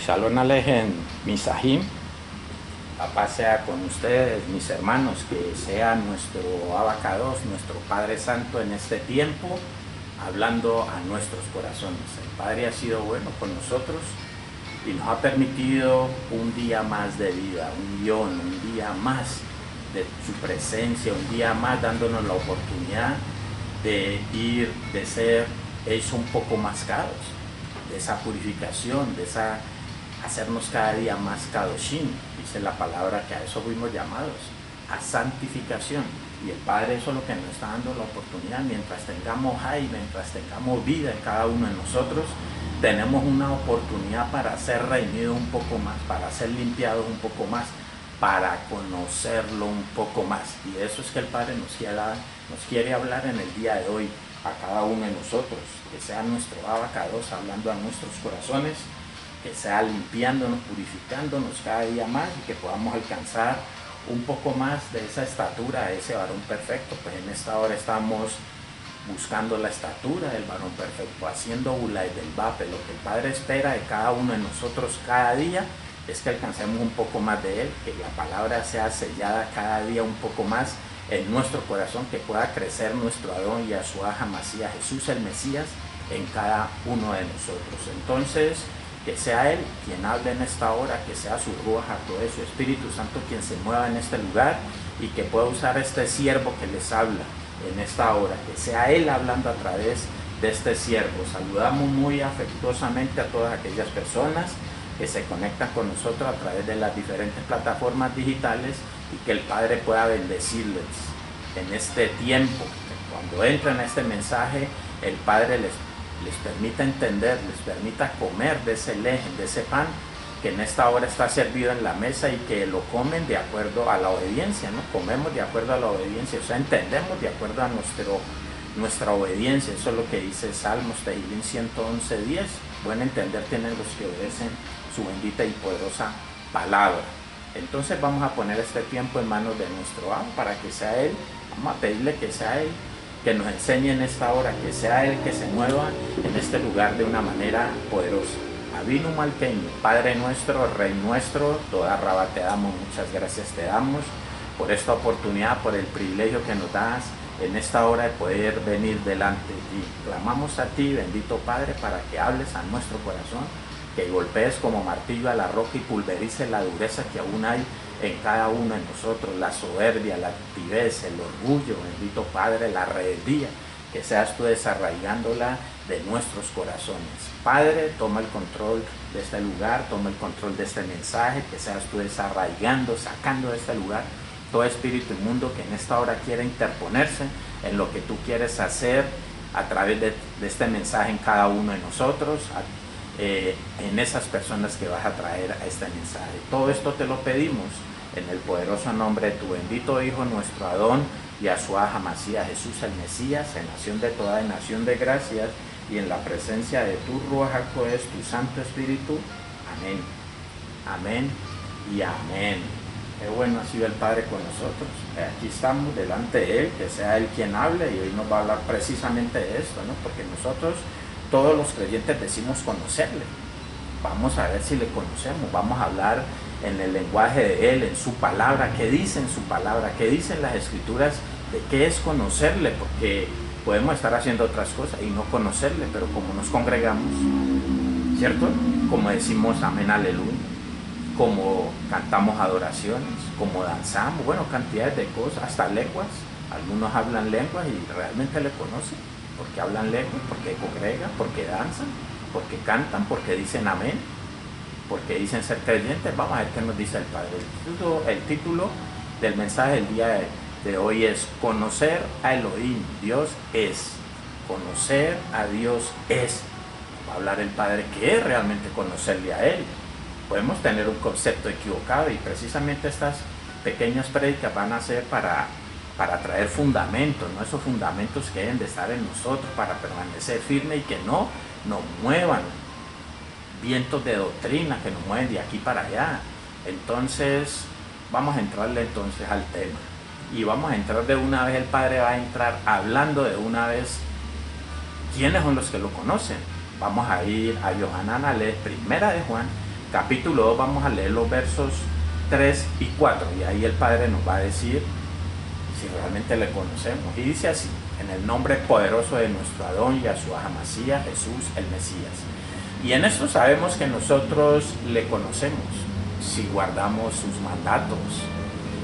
Shalom Alejem, Misahim. Papá sea con ustedes, mis hermanos, que sea nuestro abacados, nuestro Padre Santo en este tiempo, hablando a nuestros corazones. El Padre ha sido bueno con nosotros y nos ha permitido un día más de vida, un día más de su presencia, un día más dándonos la oportunidad de ir, de ser hechos un poco más caros, de esa purificación, de esa hacernos cada día más kadoshim. Dice la palabra que a eso fuimos llamados, a santificación. Y el Padre eso es lo que nos está dando la oportunidad. Mientras tengamos mientras tengamos vida en cada uno de nosotros, tenemos una oportunidad para ser redimidos un poco más, para ser limpiados un poco más, para conocerlo un poco más. Y eso es que el Padre nos quiere hablar en el día de hoy a cada uno de nosotros, que sea nuestro abacados hablando a nuestros corazones, que sea limpiándonos, purificándonos cada día más y que podamos alcanzar un poco más de esa estatura, de ese varón perfecto. Pues en esta hora estamos buscando la estatura del varón perfecto, haciendo Ulay del Vape. Lo que el Padre espera de cada uno de nosotros cada día es que alcancemos un poco más de Él, que la palabra sea sellada cada día un poco más en nuestro corazón, que pueda crecer nuestro Adón Yahshua Hamashiach, Jesús el Mesías, en cada uno de nosotros. Entonces, que sea Él quien hable en esta hora, que sea su Ruach HaKodesh, su Espíritu Santo quien se mueva en este lugar y que pueda usar este siervo que les habla en esta hora, que sea Él hablando a través de este siervo. Saludamos muy afectuosamente a todas aquellas personas que se conectan con nosotros a través de las diferentes plataformas digitales y que el Padre pueda bendecirles en este tiempo. Cuando entren a este mensaje, el Padre les permita entender, les permita comer de ese lejen, de ese pan que en esta hora está servido en la mesa y que lo comen de acuerdo a la obediencia, ¿no? Comemos de acuerdo a la obediencia, o sea, entendemos de acuerdo a nuestra obediencia. Eso es lo que dice Salmos, Tehillim 111:10. Buen entender tienen los que obedecen su bendita y poderosa palabra. Entonces vamos a poner este tiempo en manos de nuestro amo para que sea Él. Vamos a pedirle que sea Él que nos enseñe en esta hora, que sea Él que se mueva en este lugar de una manera poderosa. Avinu Malkeinu, Padre nuestro, Rey nuestro, toda Rabá te damos, muchas gracias te damos por esta oportunidad, por el privilegio que nos das en esta hora de poder venir delante de ti. Clamamos a ti, bendito Padre, para que hables a nuestro corazón, que golpees como martillo a la roca y pulverices la dureza que aún hay en cada uno de nosotros, la soberbia, la altivez, el orgullo, bendito Padre, la rebeldía, que seas tú desarraigándola de nuestros corazones. Padre, toma el control de este lugar, toma el control de este mensaje, que seas tú desarraigando, sacando de este lugar todo espíritu inmundo que en esta hora quiere interponerse en lo que tú quieres hacer a través de este mensaje en cada uno de nosotros, en esas personas que vas a traer a este mensaje. Todo esto te lo pedimos en el poderoso nombre de tu bendito Hijo, nuestro Adón, Yahshua Hamashiach, Jesús el Mesías, en nación de toda nación de gracias y en la presencia de tu Ruach HaKodesh, tu Santo Espíritu. Amén. Amén y amén. Qué bueno ha sido el Padre con nosotros. Aquí estamos delante de Él, que sea Él quien hable, y hoy nos va a hablar precisamente de esto, ¿no? Porque nosotros, todos los creyentes, decimos conocerle. Vamos a ver si le conocemos, vamos a hablar en el lenguaje de Él, en su palabra, qué dice en su palabra, qué dicen las Escrituras, de qué es conocerle, porque podemos estar haciendo otras cosas y no conocerle, pero como nos congregamos, ¿cierto? Como decimos amén, aleluya, como cantamos adoraciones, como danzamos, bueno, cantidades de cosas, hasta lenguas. Algunos hablan lenguas y realmente le conocen, porque hablan lenguas, porque congregan, porque danzan, porque cantan, porque dicen amén, porque dicen ser creyentes. Vamos a ver qué nos dice el Padre. El título del mensaje del día de hoy es Conocer a Elohim, Dios es. Conocer a Dios es. Va a hablar el Padre qué es realmente conocerle a Él. Podemos tener un concepto equivocado y precisamente estas pequeñas prédicas van a ser para traer fundamentos, ¿no? Esos fundamentos que deben de estar en nosotros para permanecer firmes y que no nos muevan vientos de doctrina que nos mueven de aquí para allá. Entonces vamos a entrarle entonces al tema y vamos a entrar de una vez. El Padre va a entrar hablando de una vez quiénes son los que lo conocen. Vamos a ir a Yohanan, a leer Primera de Juan capítulo 2 vamos a leer los versos 3 y 4 y ahí el Padre nos va a decir si realmente le conocemos. Y dice así: en el nombre poderoso de nuestro Adón Yahshua HaMashiach, Jesús el Mesías. Y en esto sabemos que nosotros le conocemos si guardamos sus mandatos.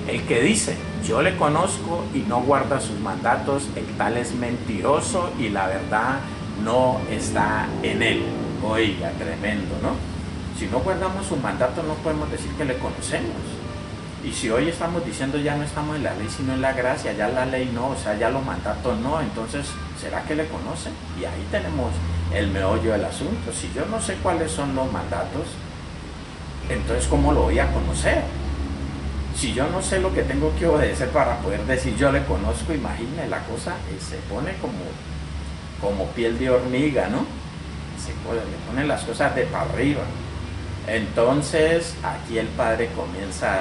El que dice yo le conozco y no guarda sus mandatos, el tal es mentiroso y la verdad no está en él. Oiga, tremendo, ¿no? Si no guardamos sus mandatos no podemos decir que le conocemos. Y si hoy estamos diciendo ya no estamos en la ley sino en la gracia, ya la ley no, o sea, ya los mandatos no, entonces ¿será que le conocen? Y ahí tenemos el meollo del asunto. Si yo no sé cuáles son los mandatos, entonces ¿cómo lo voy a conocer? Si yo no sé lo que tengo que obedecer para poder decir yo le conozco, imagine la cosa, se pone como piel de hormiga, ¿no? Le ponen las cosas de para arriba. Entonces aquí el Padre comienza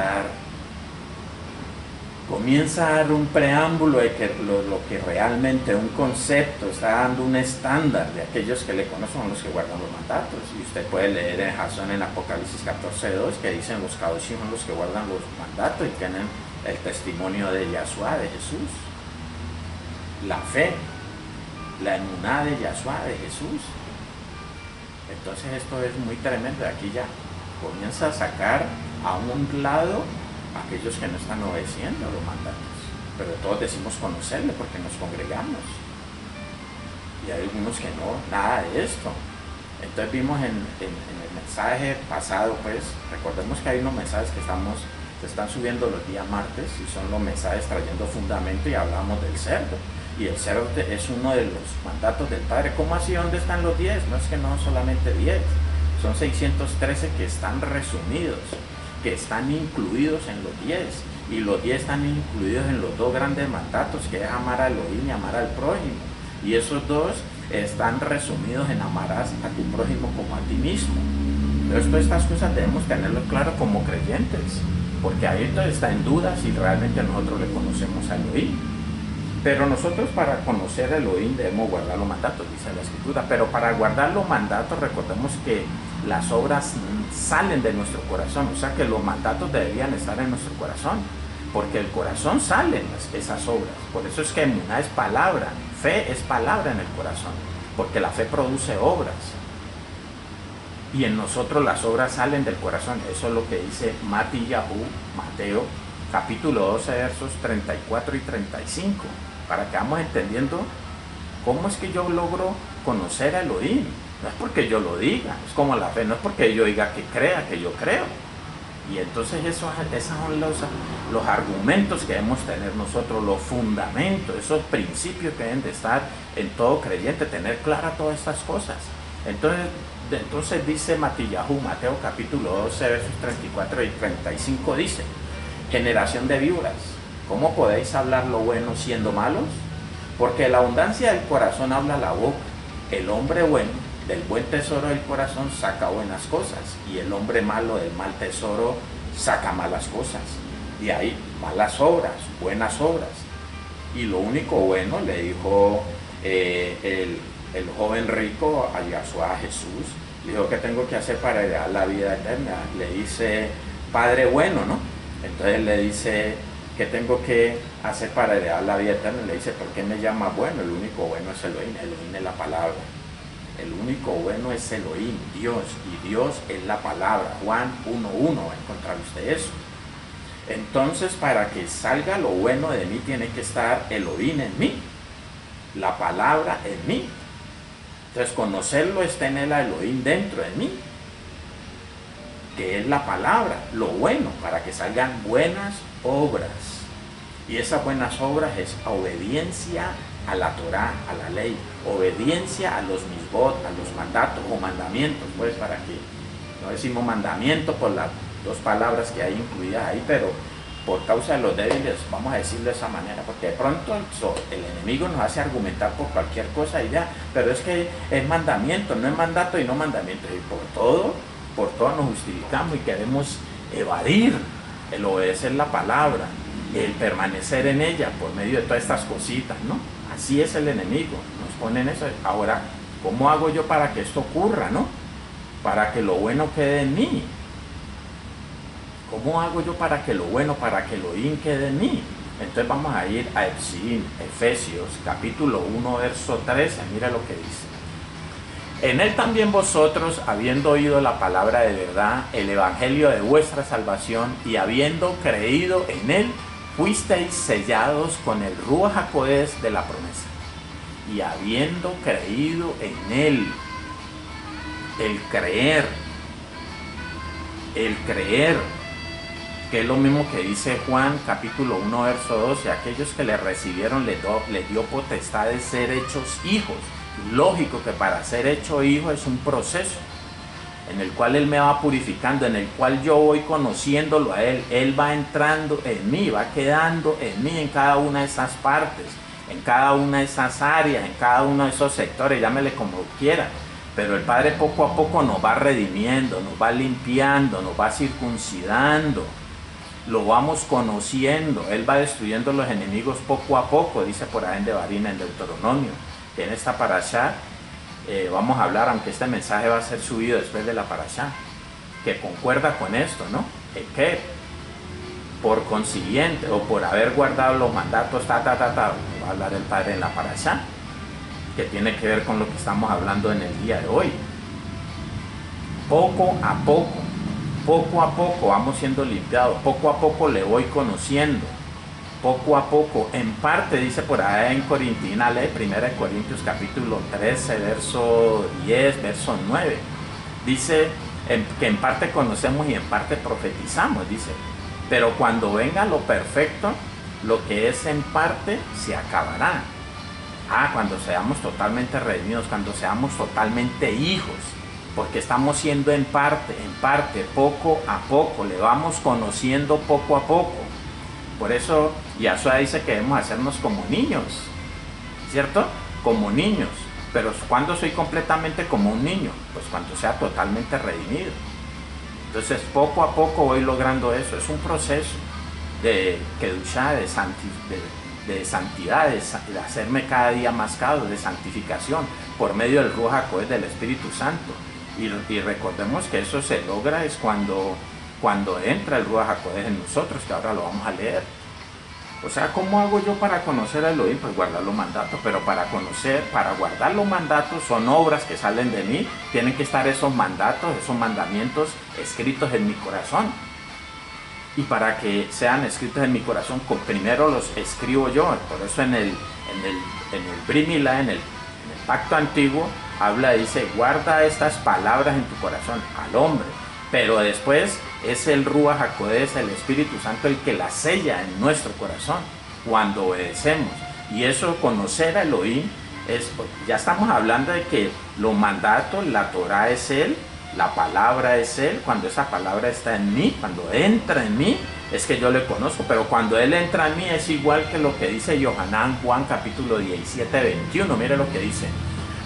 a dar un preámbulo de que lo que realmente un concepto está dando un estándar de aquellos que le conocen, son los que guardan los mandatos. Y usted puede leer en Jasón en Apocalipsis 14:2 que dicen los cadoshim son los que guardan los mandatos y tienen el testimonio de Yahshua, de Jesús, la fe, la emuná de Yahshua, de Jesús. Entonces esto es muy tremendo. Aquí ya comienza a sacar a un lado aquellos que no están obedeciendo los mandatos, pero todos decimos conocerle porque nos congregamos, y hay algunos que no, nada de esto. Entonces vimos en el mensaje pasado, pues recordemos que hay unos mensajes que se están subiendo los días martes y son los mensajes trayendo fundamento, y hablamos del cerdo, y el cerdo es uno de los mandatos del Padre. ¿Cómo así? ¿Dónde están los 10? No es que no solamente 10, son 613 que están resumidos, que están incluidos en los 10, y los 10 están incluidos en los dos grandes mandatos, que es amar a Elohim y amar al prójimo, y esos dos están resumidos en amarás a tu prójimo como a ti mismo. Entonces todas estas cosas debemos tenerlo claro como creyentes, porque ahí entonces está en duda si realmente nosotros le conocemos a Elohim. Pero nosotros para conocer a Elohim debemos guardar los mandatos, dice la Escritura. Pero para guardar los mandatos recordemos que las obras salen de nuestro corazón, o sea que los mandatos deberían estar en nuestro corazón, porque el corazón salen esas obras. Por eso es que emuná es palabra, fe es palabra en el corazón, porque la fe produce obras, y en nosotros las obras salen del corazón. Eso es lo que dice Mateo capítulo 12 versos 34 y 35, para que vamos entendiendo cómo es que yo logro conocer a Elohim. No es porque yo lo diga, es como la fe, no es porque yo diga que crea, que yo creo. Y entonces esos son los argumentos que debemos tener nosotros, los fundamentos, esos principios que deben de estar en todo creyente, tener claras todas estas cosas. Entonces dice Mateo capítulo 12 versos 34 y 35, dice: generación de víboras, ¿cómo podéis hablar lo bueno siendo malos? Porque de la abundancia del corazón habla la boca. El hombre bueno del buen tesoro del corazón saca buenas cosas, y el hombre malo del mal tesoro saca malas cosas. Y ahí malas obras, buenas obras. Y lo único bueno, le dijo el joven rico a Yahshua, a Jesús, le dijo: ¿qué tengo que hacer para heredar la vida eterna? Le dice: Padre bueno, ¿no? Entonces le dice: ¿qué tengo que hacer para heredar la vida eterna? Le dice: ¿por qué me llama bueno? El único bueno es Elohim, Elohim es la palabra. El único bueno es Elohim, Dios, y Dios es la palabra. Juan 1:1, va a encontrar usted eso. Entonces, para que salga lo bueno de mí, tiene que estar Elohim en mí, la palabra en mí. Entonces, conocerlo es tener a Elohim dentro de mí, que es la palabra, lo bueno, para que salgan buenas obras. Y esas buenas obras es obediencia a la Torá, a la ley, obediencia a los misbot, a los mandatos o mandamientos, pues, para que no decimos mandamiento por las dos palabras que hay incluidas ahí, pero por causa de los débiles vamos a decirlo de esa manera, porque de pronto el enemigo nos hace argumentar por cualquier cosa y ya, pero es que es mandamiento, no es mandato y no mandamiento, y por todo nos justificamos y queremos evadir el obedecer la palabra, el permanecer en ella por medio de todas estas cositas, ¿no? Así es el enemigo, nos ponen eso. Ahora, ¿cómo hago yo para que esto ocurra, no? Para que lo bueno quede en mí, ¿Cómo hago yo para que lo bueno, para que lo in quede en mí? Entonces vamos a ir a Efesios capítulo 1, verso 13. Mira lo que dice. En él también vosotros, habiendo oído la palabra de verdad, el evangelio de vuestra salvación, y habiendo creído en él, fuisteis sellados con el Ruach HaKodesh de la promesa. Y habiendo creído en él, el creer, que es lo mismo que dice Juan capítulo 1 verso 12, aquellos que le recibieron les dio potestad de ser hechos hijos. Lógico que para ser hecho hijo es un proceso en el cual él me va purificando, en el cual yo voy conociéndolo a él va entrando en mí, va quedando en mí en cada una de esas partes, en cada una de esas áreas, en cada uno de esos sectores, llámele como quiera. Pero el Padre poco a poco nos va redimiendo, nos va limpiando, nos va circuncidando, lo vamos conociendo. Él va destruyendo los enemigos poco a poco, dice por ahí en Devarim, en Deuteronomio. Que en esta parashá vamos a hablar, aunque este mensaje va a ser subido después de la parashá, que concuerda con esto, ¿no? Que por consiguiente, o por haber guardado los mandatos, va a hablar el Padre en la parashá, que tiene que ver con lo que estamos hablando en el día de hoy. Poco a poco vamos siendo limpiados, poco a poco le voy conociendo, poco a poco, en parte dice por ahí en Corintiana, 1 Corintios capítulo 13, verso 10, verso 9, dice que en parte conocemos y en parte profetizamos, dice, pero cuando venga lo perfecto, lo que es en parte se acabará. Cuando seamos totalmente redimidos, cuando seamos totalmente hijos, porque estamos siendo en parte, poco a poco, le vamos conociendo poco a poco. Por eso Yahshua dice que debemos hacernos como niños, ¿cierto? Como niños. Pero ¿cuándo soy completamente como un niño? Pues cuando sea totalmente redimido. Entonces poco a poco voy logrando eso. Es un proceso de kedushá, de santidad, de hacerme cada día más cada, de santificación, por medio del Ruach HaKodesh, del Espíritu Santo. Y recordemos que eso se logra es cuando entra el Ruach HaKodesh en nosotros, que ahora lo vamos a leer. O sea, ¿cómo hago yo para conocer a Elohim? Pues guardar los mandatos, pero para guardar los mandatos son obras que salen de mí, tienen que estar esos mandatos, esos mandamientos escritos en mi corazón. Y para que sean escritos en mi corazón, primero los escribo yo. Por eso en el Brit Milá, en el pacto antiguo, dice, guarda estas palabras en tu corazón al hombre. Pero después es el Ruach HaKodesh, el Espíritu Santo, el que la sella en nuestro corazón cuando obedecemos. Y eso, conocer a Elohim, ya estamos hablando de que los mandatos, la Torah es Él, la palabra es Él. Cuando esa palabra está en mí, cuando entra en mí, es que yo le conozco. Pero cuando Él entra en mí es igual que lo que dice Yohanan Juan capítulo 17, 21. Mire lo que dice.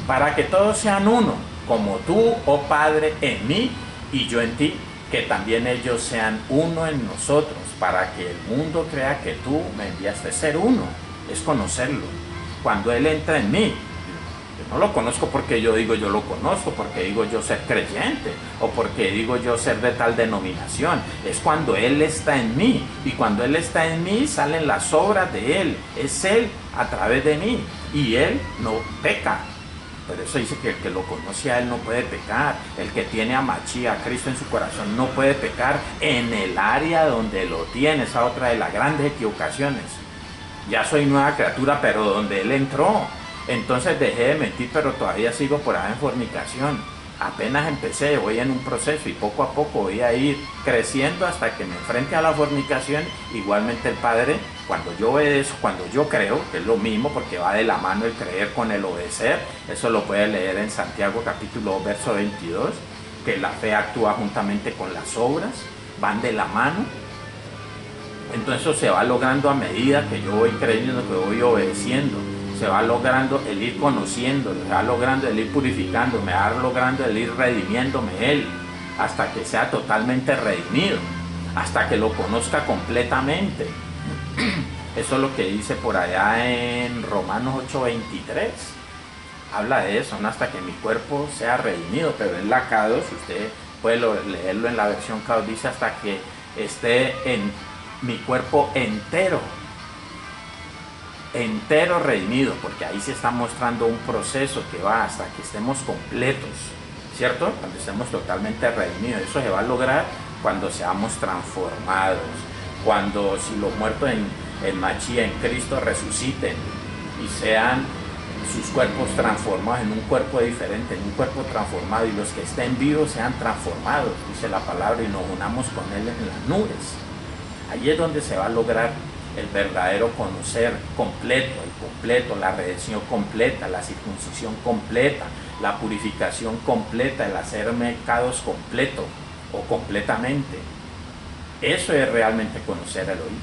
Para que todos sean uno, como tú, oh Padre, en mí y yo en ti, que también ellos sean uno en nosotros, para que el mundo crea que tú me enviaste. Ser uno es conocerlo. Cuando Él entra en mí, yo no lo conozco porque yo digo yo lo conozco, porque digo yo ser creyente, o porque digo yo ser de tal denominación. Es cuando Él está en mí, y cuando Él está en mí salen las obras de Él. Es Él a través de mí, y Él no peca. Por eso dice que el que lo conoce a Él no puede pecar. El que tiene a Mashiach, a Cristo en su corazón, no puede pecar en el área donde lo tiene. Esa otra de las grandes equivocaciones. Ya soy nueva criatura, pero donde Él entró. Entonces dejé de mentir, pero todavía sigo por ahí en fornicación. Apenas empecé, voy en un proceso y poco a poco voy a ir creciendo hasta que me enfrente a la fornicación. Igualmente el Padre, cuando yo obedezco, cuando yo creo, que es lo mismo porque va de la mano el creer con el obedecer. Eso lo puede leer en Santiago capítulo 2, verso 22, que la fe actúa juntamente con las obras, van de la mano. Entonces eso se va logrando a medida que yo voy creyendo, que voy obedeciendo. Se va logrando el ir conociendo, se va logrando el ir purificando, me va logrando el ir redimiéndome Él, hasta que sea totalmente redimido, hasta que lo conozca completamente. Eso es lo que dice por allá en Romanos 8:23. Habla de eso, ¿no? Hasta que mi cuerpo sea redimido, pero en la K2, usted puede leerlo en la versión K2, dice hasta que esté en mi cuerpo entero redimido, porque ahí se está mostrando un proceso que va hasta que estemos completos, ¿cierto? Cuando estemos totalmente redimidos. Eso se va a lograr cuando seamos transformados, cuando si los muertos en Machía, en Cristo, resuciten y sean sus cuerpos transformados en un cuerpo diferente, en un cuerpo transformado, y los que estén vivos sean transformados, dice la palabra, y nos unamos con Él en las nubes. Ahí es donde se va a lograr el verdadero conocer completo, el completo, la redención completa, la circuncisión completa, la purificación completa, el hacer pecados completo o completamente. Eso es realmente conocer a Elohim.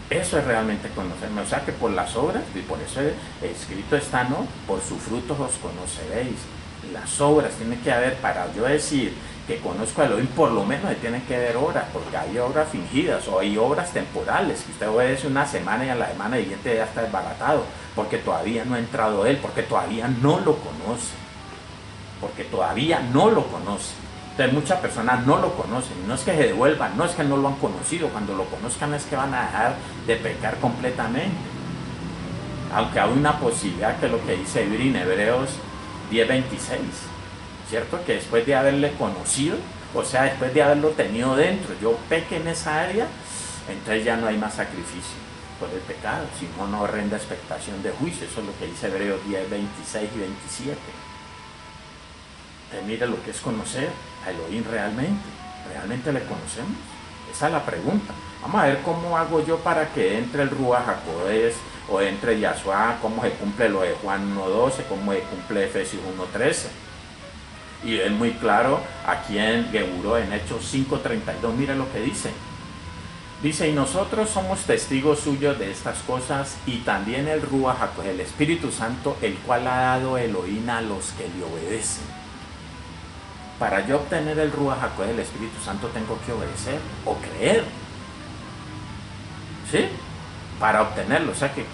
Eso es realmente conocerme. O sea que por las obras, y por eso escrito está, ¿no? Por sus frutos os conoceréis. Las obras tienen que haber, para yo decir que conozco a Elohim, por lo menos tienen que haber obras, porque hay obras fingidas o hay obras temporales, que usted obedece una semana y a la semana siguiente ya está desbaratado, porque todavía no ha entrado Él, porque todavía no lo conoce, porque todavía no lo conoce. Entonces muchas personas no lo conocen, no es que se devuelvan, no es que no lo han conocido, cuando lo conozcan es que van a dejar de pecar completamente. Aunque hay una posibilidad, que lo que dice en Hebreos 10:26, ¿cierto? Que después de haberle conocido, o sea, después de haberlo tenido dentro, yo peque en esa área, entonces ya no hay más sacrificio por el pecado, sino una horrenda expectación de juicio. Eso es lo que dice Hebreos 10:26 y 27. Entonces mire lo que es conocer a Elohim realmente le conocemos. Esa es la pregunta. Vamos a ver cómo hago yo para que entre el Ruach HaKodesh o entre Yahshua, cómo se cumple lo de Juan 1:12, cómo se cumple Efesios 1:13. Y es muy claro aquí en Geburó, en Hechos 5:32, mire lo que dice. Dice, y nosotros somos testigos suyos de estas cosas, y también el Ruach HaKodesh, el Espíritu Santo, el cual ha dado Elohim a los que le obedecen. Para yo obtener el Ruach HaKodesh, el Espíritu Santo, tengo que obedecer o creer. ¿Sí? Para obtenerlo, o sea que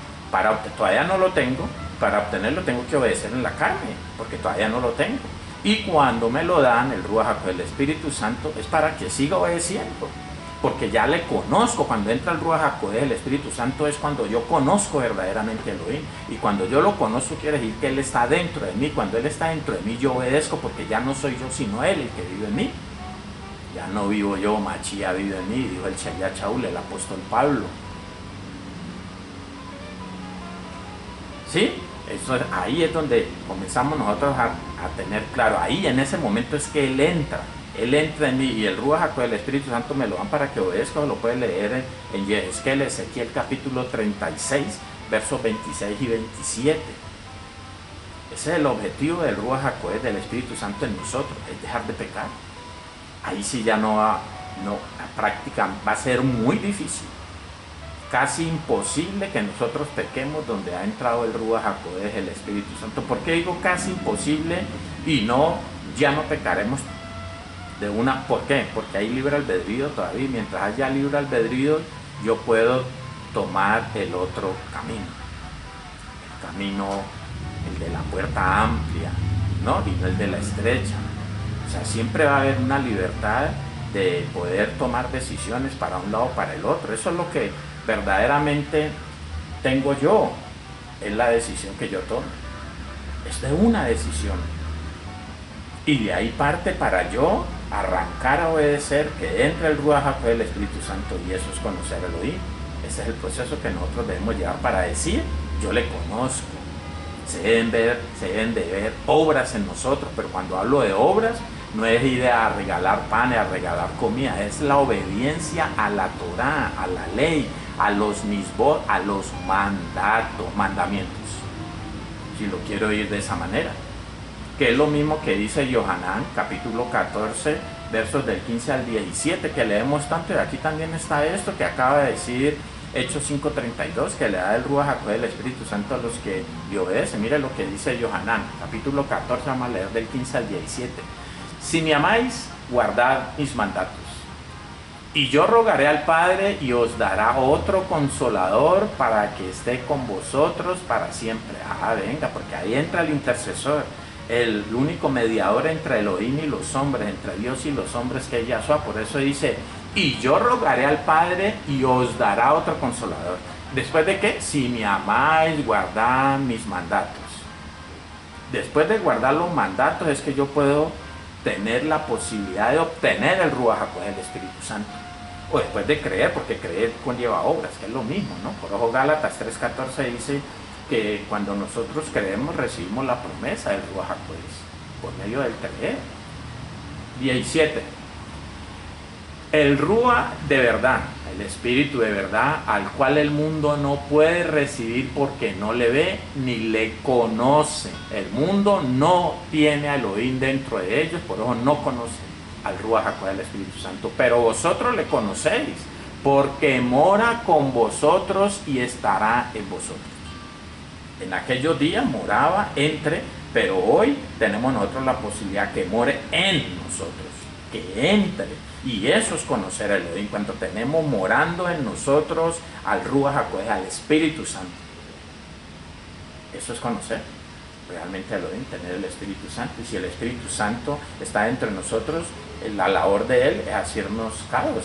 todavía no lo tengo, para obtenerlo tengo que obedecer en la carne, porque todavía no lo tengo. Y cuando me lo dan, el Ruach HaKodesh, el Espíritu Santo, es para que siga obedeciendo, porque ya le conozco. Cuando entra el Ruach HaKodesh, el Espíritu Santo, es cuando yo conozco verdaderamente a Elohim, y cuando yo lo conozco quiere decir que Él está dentro de mí. Cuando Él está dentro de mí, yo obedezco, porque ya no soy yo sino Él el que vive en mí. Ya no vivo yo, Machía vive en mí, dijo el Shaya Shaul, el apóstol Pablo. ¿Sí? Ahí es donde comenzamos nosotros a tener claro. Ahí en ese momento es que Él entra en mí, y el Ruach HaKodesh, el Espíritu Santo, me lo dan para que obedezca. Lo puede leer en Yehezkel, Ezequiel capítulo 36, versos 26 y 27. Ese es el objetivo del Ruach HaKodesh, del Espíritu Santo en nosotros, es dejar de pecar. Ahí sí ya la práctica va a ser muy difícil, casi imposible que nosotros pequemos donde ha entrado el Ruach HaKodesh, el Espíritu Santo. ¿Por qué digo casi imposible y ya no pecaremos de una? ¿Por qué? Porque hay libre albedrío todavía. Mientras haya libre albedrío, yo puedo tomar el otro camino, el camino, el de la puerta amplia, ¿no? Y no el de la estrecha. O sea, siempre va a haber una libertad de poder tomar decisiones para un lado o para el otro. Eso es lo que verdaderamente tengo yo, es la decisión que yo tomo. Es de una decisión, y de ahí parte para yo arrancar a obedecer, que entre el Ruach HaKodesh, el Espíritu Santo, y eso es conocer a Elohim. Ese es el proceso que nosotros debemos llevar para decir, yo le conozco. Se deben de ver obras en nosotros, pero cuando hablo de obras, no es ir a regalar pan, a regalar comida, es la obediencia a la Torah, a la ley, a los misbot, a los mandamientos, si lo quiero ir de esa manera, que es lo mismo que dice Yohanan capítulo 14, versos del 15 al 17, que leemos tanto. Y aquí también está esto que acaba de decir Hechos 5:32, que le da el Ruach HaKodesh, el Espíritu Santo, a los que le obedecen. Mire lo que dice Yohanan capítulo 14, vamos a leer del 15 al 17. Si me amáis, guardad mis mandatos. Y yo rogaré al Padre, y os dará otro consolador para que esté con vosotros para siempre. Venga, porque ahí entra el intercesor, el único mediador entre Elohim y los hombres, entre Dios y los hombres, que es Yahshua. Por eso dice Y yo rogaré al Padre y os dará otro consolador. ¿Después de qué? Si me amáis, guardad mis mandatos. Después de guardar los mandatos es que yo puedo tener la posibilidad de obtener el Ruach HaKodesh del Espíritu Santo. O después de creer, porque creer conlleva obras, que es lo mismo, ¿no? Por ojo, Gálatas 3:14 dice que cuando nosotros creemos recibimos la promesa del Ruach HaKodesh por medio del creer. 17. El Ruach de verdad, el Espíritu de verdad, al cual el mundo no puede recibir porque no le ve ni le conoce. El mundo no tiene a Elohim dentro de ellos, por eso no conocen al Ruach HaKodesh, el Espíritu Santo. Pero vosotros le conocéis, porque mora con vosotros y estará en vosotros. En aquellos días moraba pero hoy tenemos nosotros la posibilidad que more en nosotros, que entre. Y eso es conocer a Elohim, cuando tenemos morando en nosotros al Ruach HaKodesh, al Espíritu Santo. Eso es conocer realmente a Elohim, tener el Espíritu Santo. Y si el Espíritu Santo está entre nosotros, la labor de Él es hacernos caros,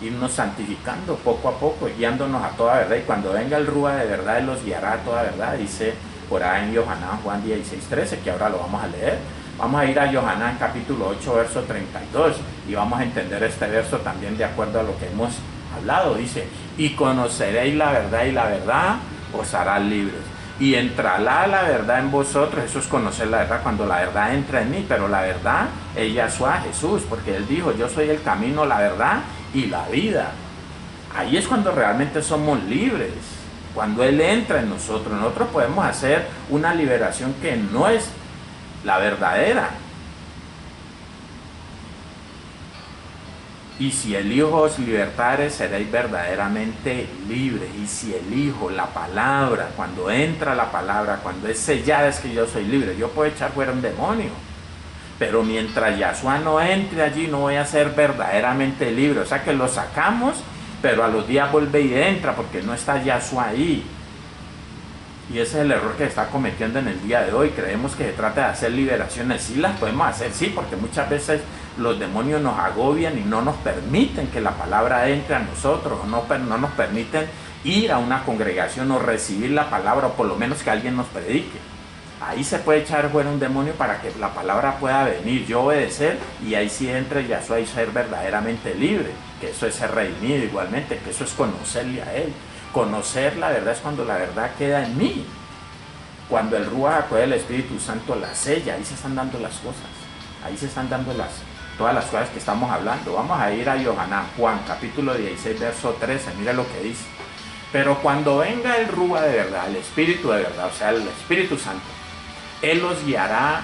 irnos santificando poco a poco, guiándonos a toda verdad. Y cuando venga el Ruach de verdad, Él los guiará a toda verdad, dice por ahí en Yohanan, Juan 16:13, que ahora lo vamos a leer. Vamos a ir a Yohanan capítulo 8, verso 32, y vamos a entender este verso también de acuerdo a lo que hemos hablado. Dice, y conoceréis la verdad, y la verdad os hará libres. Y entrará la verdad en vosotros. Eso es conocer la verdad, cuando la verdad entra en mí. Pero la verdad es Yahshua, Jesús, porque Él dijo, yo soy el camino, la verdad y la vida. Ahí es cuando realmente somos libres. Cuando Él entra en nosotros, nosotros podemos hacer una liberación que no es la verdadera. Y si el Hijo os libertare, seréis verdaderamente libres. Y si el Hijo, la palabra, cuando entra la palabra, cuando es sellada, es que yo soy libre. Yo puedo echar fuera un demonio, pero mientras Yahshua no entre allí, no voy a ser verdaderamente libre. O sea que lo sacamos, pero a los días vuelve y entra, porque no está Yahshua ahí. Y ese es el error que se está cometiendo en el día de hoy. Creemos que se trata de hacer liberaciones. Sí las podemos hacer, sí, porque muchas veces los demonios nos agobian y no nos permiten que la palabra entre a nosotros, o no nos permiten ir a una congregación o recibir la palabra, o por lo menos que alguien nos predique. Ahí se puede echar fuera un demonio para que la palabra pueda venir, yo obedecer, y ahí sí entre Yahshua y ser verdaderamente libre, que eso es ser redimido igualmente, que eso es conocerle a Él. Conocer la verdad es cuando la verdad queda en mí, cuando el Ruach HaKodesh, el Espíritu Santo, la sella. Ahí se están dando las cosas, ahí se están dando todas las cosas que estamos hablando. Vamos a ir a Yohanan, Juan capítulo 16, verso 13, mira lo que dice. Pero cuando venga el Ruach de verdad, el Espíritu de verdad, o sea el Espíritu Santo, Él os guiará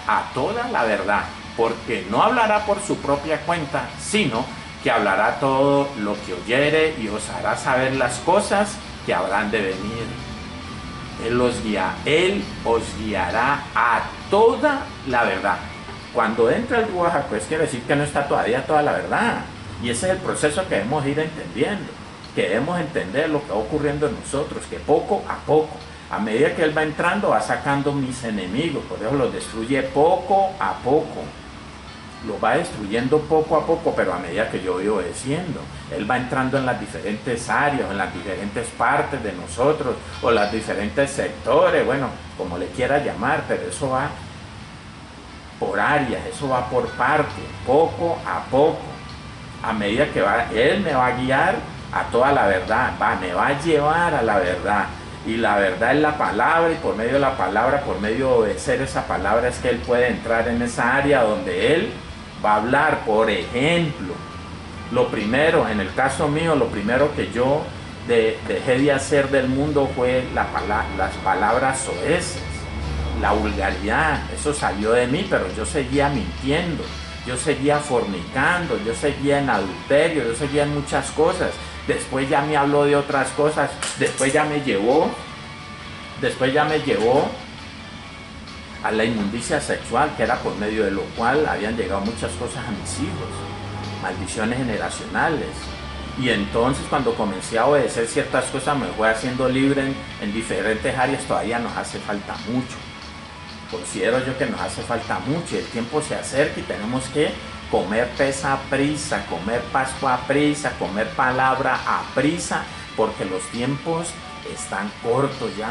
a toda la verdad, porque no hablará por su propia cuenta, sino que hablará todo lo que oyere y os hará saber las cosas que habrán de venir. Él os guiará a toda la verdad. Cuando entra el Ruach HaKodesh, quiere decir que no está todavía toda la verdad. Y ese es el proceso que debemos ir entendiendo, que debemos entender lo que va ocurriendo en nosotros, que poco a poco, a medida que Él va entrando, va sacando mis enemigos, por eso los destruye poco a poco. Lo va destruyendo poco a poco, pero a medida que yo voy obedeciendo. Él va entrando en las diferentes áreas, en las diferentes partes de nosotros, o los diferentes sectores, bueno, como le quiera llamar, pero eso va por áreas, eso va por partes, poco a poco. A medida que Él me va a guiar a toda la verdad, me va a llevar a la verdad. Y la verdad es la palabra, y por medio de la palabra, por medio de obedecer esa palabra, es que Él puede entrar en esa área donde Él va a hablar. Por ejemplo, lo primero, en el caso mío, lo primero que yo dejé de hacer del mundo fue las palabras soeces, la vulgaridad. Eso salió de mí, pero yo seguía mintiendo, yo seguía fornicando, yo seguía en adulterio, yo seguía en muchas cosas. Después ya me habló de otras cosas, después ya me llevó a la inmundicia sexual, que era por medio de lo cual habían llegado muchas cosas a mis hijos, maldiciones generacionales. Y entonces cuando comencé a obedecer ciertas cosas, me fue haciendo libre en diferentes áreas. Todavía nos hace falta mucho, considero yo que nos hace falta mucho, el tiempo se acerca y tenemos que comer pesa a prisa, comer Pascua a prisa, comer palabra a prisa, porque los tiempos están cortos ya.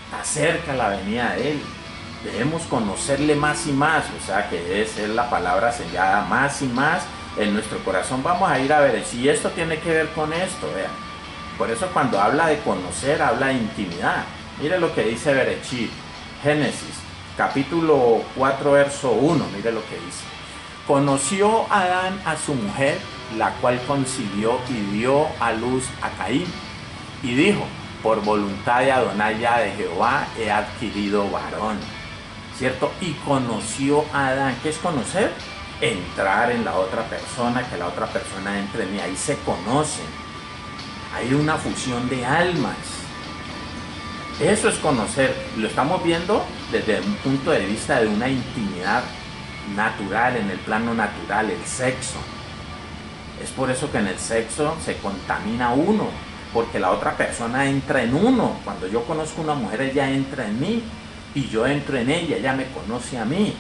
Está cerca la venida de Él. Debemos conocerle más y más, o sea que es la palabra sellada más y más en nuestro corazón. Vamos a ir a ver si esto tiene que ver con esto, vean. Por eso cuando habla de conocer, habla de intimidad. Mire lo que dice Berechit, Génesis, capítulo 4, verso 1, mire lo que dice. Conoció Adán a su mujer, la cual concibió y dio a luz a Caín, y dijo, por voluntad de Adonai de Jehová he adquirido varón. ¿Cierto? Y conoció a Adán. ¿Qué es conocer? Entrar en la otra persona, que la otra persona entre en mí. Ahí se conocen. Hay una fusión de almas. Eso es conocer. Lo estamos viendo desde un punto de vista de una intimidad natural, en el plano natural, el sexo. Es por eso que en el sexo se contamina uno, porque la otra persona entra en uno. Cuando yo conozco a una mujer, ella entra en mí. Y yo entro en ella, ella me conoce a mí.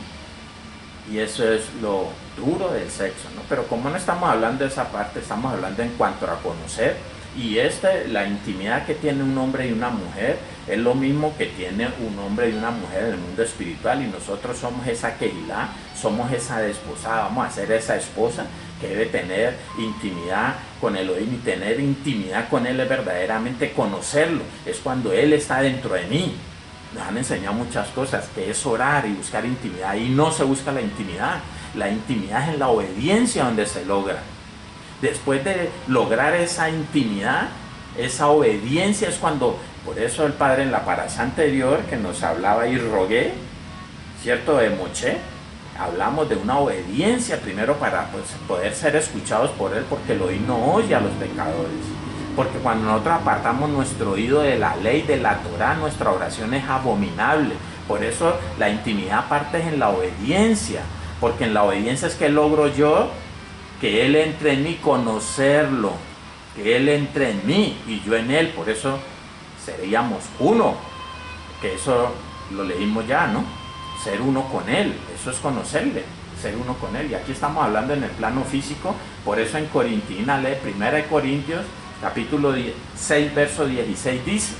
Y eso es lo duro del sexo, ¿no? Pero como no estamos hablando de esa parte, estamos hablando en cuanto a conocer. Y la intimidad que tiene un hombre y una mujer es lo mismo que tiene un hombre y una mujer en el mundo espiritual. Y nosotros somos esa Kehilá, somos esa desposada, vamos a ser esa esposa que debe tener intimidad con Elohim. Y tener intimidad con Él es verdaderamente conocerlo. Es cuando Él está dentro de mí. Nos han enseñado muchas cosas, que es orar y buscar intimidad. Y no se busca la intimidad. La intimidad es en la obediencia donde se logra. Después de lograr esa intimidad, esa obediencia es cuando, por eso el Padre en la parasha anterior que nos hablaba y rogué, ¿cierto? De Moshe, hablamos de una obediencia primero para poder ser escuchados por Él, porque el oído no oye a los pecadores. Porque cuando nosotros apartamos nuestro oído de la ley, de la Torah, nuestra oración es abominable. Por eso la intimidad parte es en la obediencia. Porque en la obediencia es que logro yo que Él entre en mí, conocerlo. Que Él entre en mí y yo en Él. Por eso seríamos uno. Que eso lo leímos ya, ¿no? Ser uno con Él. Eso es conocerle. Ser uno con Él. Y aquí estamos hablando en el plano físico. Por eso en Corintina, lee 1 Corintios capítulo 6, verso 16 dice,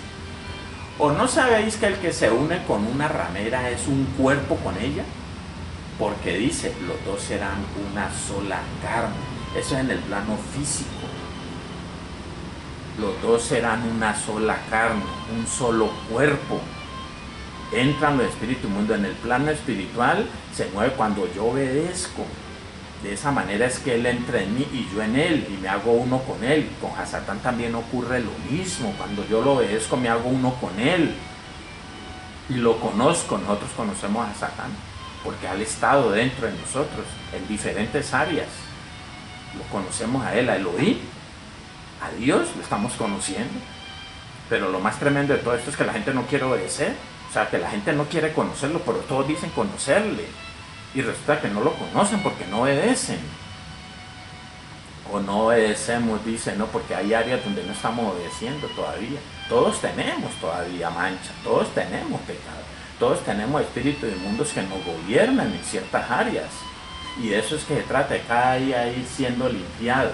¿o no sabéis que el que se une con una ramera es un cuerpo con ella? Porque dice, los dos serán una sola carne. Eso es en el plano físico. Los dos serán una sola carne, un solo cuerpo. Entran los espíritu mundo. En el plano espiritual se mueve cuando yo obedezco. De esa manera es que Él entra en mí y yo en Él, y me hago uno con Él. Con Hasatán también ocurre lo mismo. Cuando yo lo obedezco, me hago uno con Él. Y lo conozco. Nosotros conocemos a Hasatán, porque ha estado dentro de nosotros, en diferentes áreas. Lo conocemos a Él, a Elohim. A Dios lo estamos conociendo. Pero lo más tremendo de todo esto es que la gente no quiere obedecer. O sea, que la gente no quiere conocerlo, pero todos dicen conocerle. Y resulta que no lo conocen porque no obedecen. O no obedecemos, dicen, no, porque hay áreas donde no estamos obedeciendo todavía. Todos tenemos todavía mancha, todos tenemos pecado, todos tenemos espíritus inmundos que nos gobiernan en ciertas áreas. Y de eso es que se trata, de cada día ir siendo limpiados,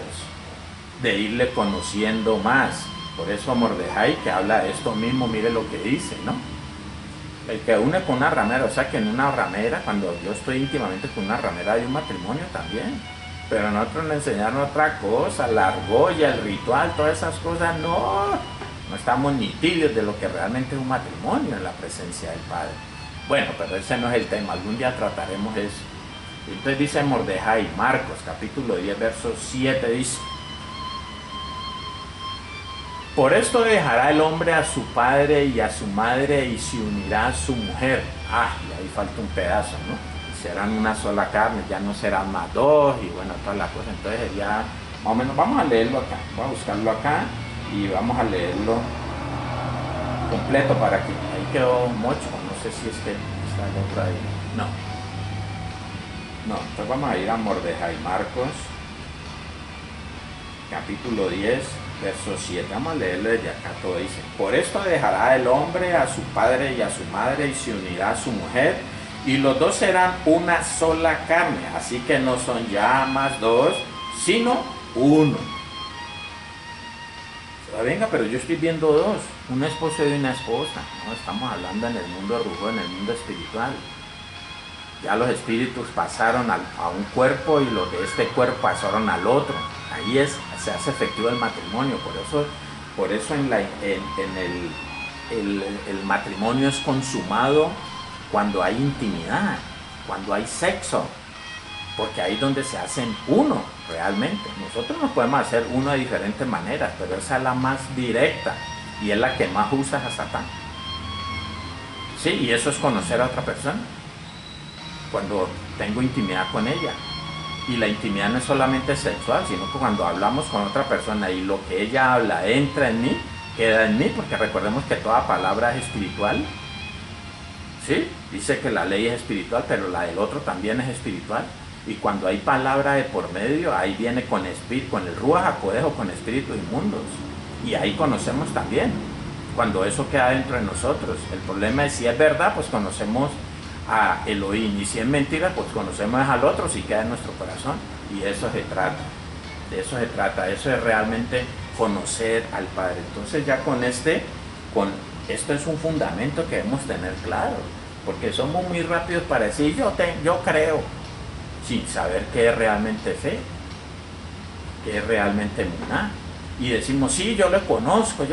de irle conociendo más. Por eso Mordejai, que habla de esto mismo, mire lo que dice, ¿no? El que une con una ramera, o sea que en una ramera, cuando yo estoy íntimamente con una ramera, hay un matrimonio también. Pero nosotros nos enseñaron otra cosa, la argolla, el ritual, todas esas cosas, no estamos ni tibios de lo que realmente es un matrimonio en la presencia del Padre. Bueno, pero ese no es el tema, algún día trataremos eso. Entonces dice Mordejai, Marcos, capítulo 10, verso 7, dice, por esto dejará el hombre a su padre y a su madre y se unirá a su mujer. Y ahí falta un pedazo, ¿no? Serán una sola carne, ya no serán más dos, y bueno, todas las cosas. Entonces ya, más o menos, vamos a leerlo acá. Voy a buscarlo acá y vamos a leerlo completo para que, ahí quedó mucho, no sé si es que está el otro ahí. No, entonces vamos a ir a Mordejai, Marcos, capítulo 10. Verso 7, vamos a leerlo desde acá, todo dice: por esto dejará el hombre a su padre y a su madre y se unirá a su mujer, y los dos serán una sola carne, así que no son ya más dos, sino uno. Venga, pero yo estoy viendo dos, un esposo y una esposa. No, estamos hablando en el mundo rujo, en el mundo espiritual. Ya los espíritus pasaron a un cuerpo y los de este cuerpo pasaron al otro. Ahí se hace efectivo el matrimonio. Por eso el matrimonio es consumado cuando hay intimidad, cuando hay sexo, porque ahí es donde se hacen uno realmente. Nosotros nos podemos hacer uno de diferentes maneras, pero esa es la más directa y es la que más usa a Satán. Sí, y eso es conocer a otra persona cuando tengo intimidad con ella. Y la intimidad no es solamente sexual, sino que cuando hablamos con otra persona y lo que ella habla entra en mí, queda en mí, porque recordemos que toda palabra es espiritual. Sí, dice que la ley es espiritual, pero la del otro también es espiritual. Y cuando hay palabra de por medio, ahí viene con el Ruach HaKodesh o con espíritus inmundos. Y ahí conocemos también, cuando eso queda dentro de nosotros. El problema es si es verdad, pues conocemos a Elohim, y si es mentira, pues conocemos al otro si queda en nuestro corazón. Y eso se trata, de eso se trata, eso es realmente conocer al Padre. Entonces ya esto es un fundamento que debemos tener claro, porque somos muy rápidos para decir yo creo, sin saber qué es realmente fe, qué es realmente emuná. Y decimos, sí, yo lo conozco,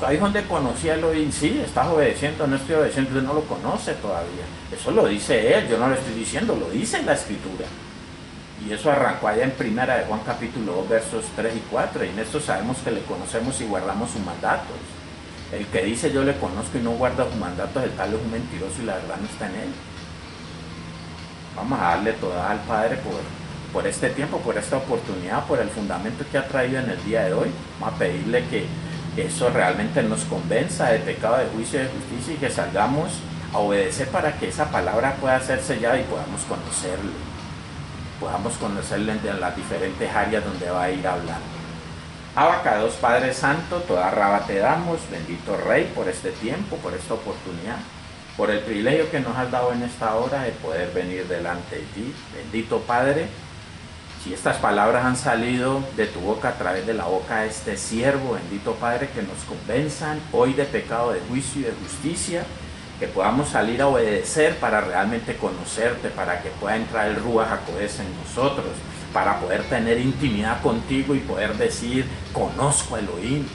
ahí es donde conocí a Elohim. Sí, estás obedeciendo, no estoy obedeciendo, usted no lo conoce todavía. Eso lo dice él, yo no lo estoy diciendo, lo dice en la escritura. Y eso arrancó allá en Primera de Juan capítulo 2 versos 3 y 4, y en esto sabemos que le conocemos y guardamos sus mandatos. El que dice yo le conozco y no guarda sus mandatos, el tal es un mentiroso y la verdad no está en él. Vamos a darle toda al Padre por este tiempo, por esta oportunidad, por el fundamento que ha traído en el día de hoy. Vamos a pedirle que eso realmente nos convenza de pecado, de juicio y de justicia, y que salgamos a obedecer para que esa palabra pueda ser sellada y podamos conocerle en las diferentes áreas donde va a ir hablando. Abacados, Padre Santo, toda raba te damos, bendito Rey, por este tiempo, por esta oportunidad, por el privilegio que nos has dado en esta hora de poder venir delante de ti. Bendito Padre, si estas palabras han salido de tu boca a través de la boca de este siervo, bendito Padre, que nos convenzan hoy de pecado, de juicio y de justicia, que podamos salir a obedecer para realmente conocerte, para que pueda entrar el Ruach HaKodesh en nosotros, para poder tener intimidad contigo y poder decir, conozco a Elohim.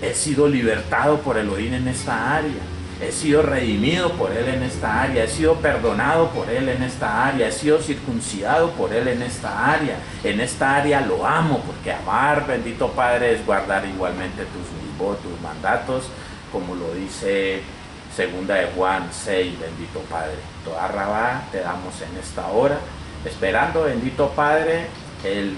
He sido libertado por Elohim en esta área. He sido redimido por Él en esta área, he sido perdonado por Él en esta área, he sido circuncidado por Él en esta área. En esta área lo amo, porque amar, bendito Padre, es guardar igualmente tus mandatos, como lo dice segunda de Juan 6, bendito Padre. Toda rabá te damos en esta hora, esperando, bendito Padre, el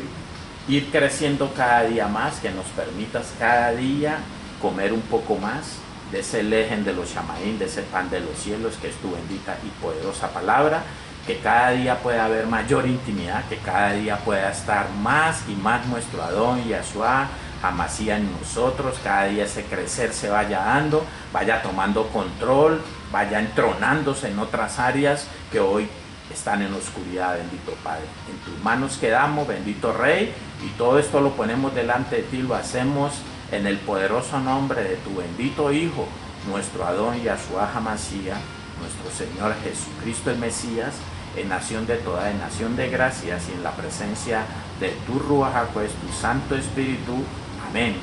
ir creciendo cada día más, que nos permitas cada día comer un poco más de ese lejen de los shamaín, de ese pan de los cielos, que es tu bendita y poderosa palabra, que cada día pueda haber mayor intimidad, que cada día pueda estar más y más nuestro Adón Yahshua Hamashiach en nosotros, cada día ese crecer se vaya dando, vaya tomando control, vaya entronándose en otras áreas que hoy están en oscuridad, bendito Padre. En tus manos quedamos, bendito Rey, y todo esto lo ponemos delante de ti, lo hacemos en el poderoso nombre de tu bendito Hijo, nuestro Adón Yahshua Hamashiach, nuestro Señor Jesucristo el Mesías, en nación de toda, en nación de gracias, y en la presencia de tu Ruach HaKodesh, tu Santo Espíritu. Amén.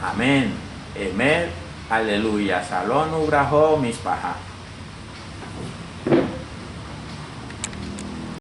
Amén. Emer. Aleluya. Salón Ubrajo Mispaja.